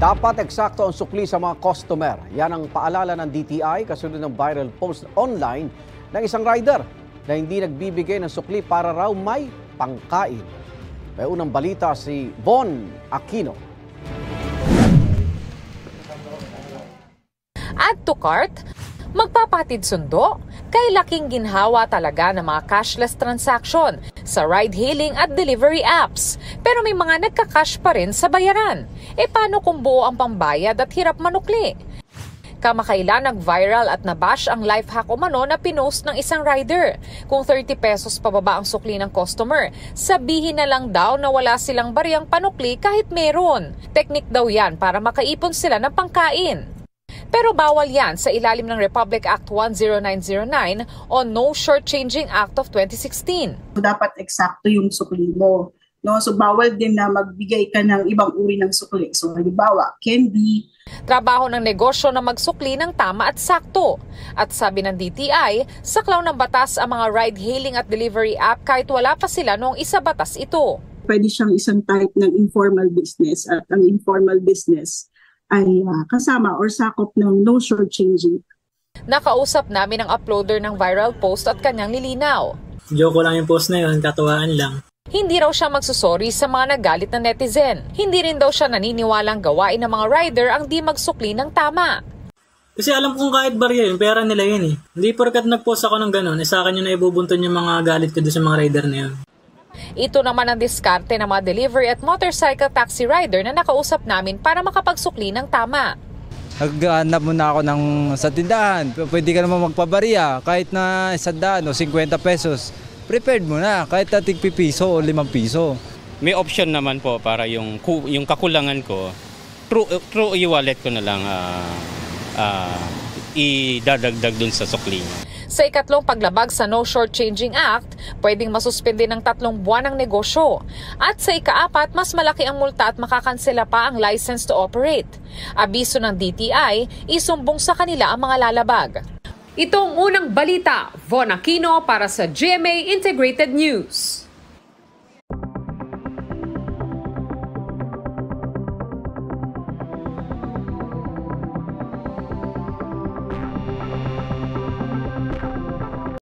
Dapat eksakto ang sukli sa mga customer. Yan ang paalala ng DTI kasunod ng viral post online ng isang rider na hindi nagbibigay ng sukli para raw may pangkain. May unang balita si Von Aquino. Add to cart, magpapatid sundo, kay laking ginhawa talaga ng mga cashless transaction sa ride-hailing at delivery apps. Pero may mga nagka-cash pa rin sa bayaran. E paano kung buo ang pambayad at hirap manukli? Kamakailan nag-viral at nabash ang life hack umano na pinost ng isang rider. Kung 30 pesos pababa ang sukli ng customer, sabihin na lang daw na wala silang bariyang panukli kahit meron. Teknik daw yan para makaipon sila ng pangkain. Pero bawal yan sa ilalim ng Republic Act 10909 o No Shortchanging Act of 2016. Dapat eksakto yung sukli mo. No? So bawal din na magbigay ka ng ibang uri ng sukli. So halimbawa, candy. Trabaho ng negosyo na magsukli ng tama at sakto. At sabi ng DTI, saklaw ng batas ang mga ride-hailing at delivery app kahit wala pa sila noong isa batas ito. Pwede siyang isang type ng informal business at ang informal business ay kasama or sakop ng no shortchanging. Nakausap namin ang uploader ng viral post at kanyang nilinaw. Joke lang yung post na yun, katuwaan lang. Hindi raw siya magsusorry sa mga nagalit na netizen. Hindi rin daw siya naniniwalang gawain ng mga rider ang di magsukli ng tama. Kasi alam kong kahit barya yun, pera nila yun eh. Hindi porkat nag-post ako ng ganun, sa akin yun na ibubunton yung mga galit ko doon sa mga rider na yun. Ito naman ang diskarte ng mga delivery at motorcycle taxi rider na nakausap namin para makapagsukli ng tama. Naghanap muna ako sa tindahan. Pwede ka naman magpabarya kahit na 100 o 50 pesos. Prepared mo na kahit na tig piso o 5 piso. May option naman po para yung kakulangan ko, through e-wallet ko na lang idadagdag dun sa sukli niya. Sa ikatlong paglabag sa No Shortchanging Act, pwedeng masuspende ng 3 buwan ang negosyo. At sa ika-4, mas malaki ang multa at makakansela pa ang license to operate. Abiso ng DTI, isumbong sa kanila ang mga lalabag. Itong unang balita, Von Aquino para sa GMA Integrated News.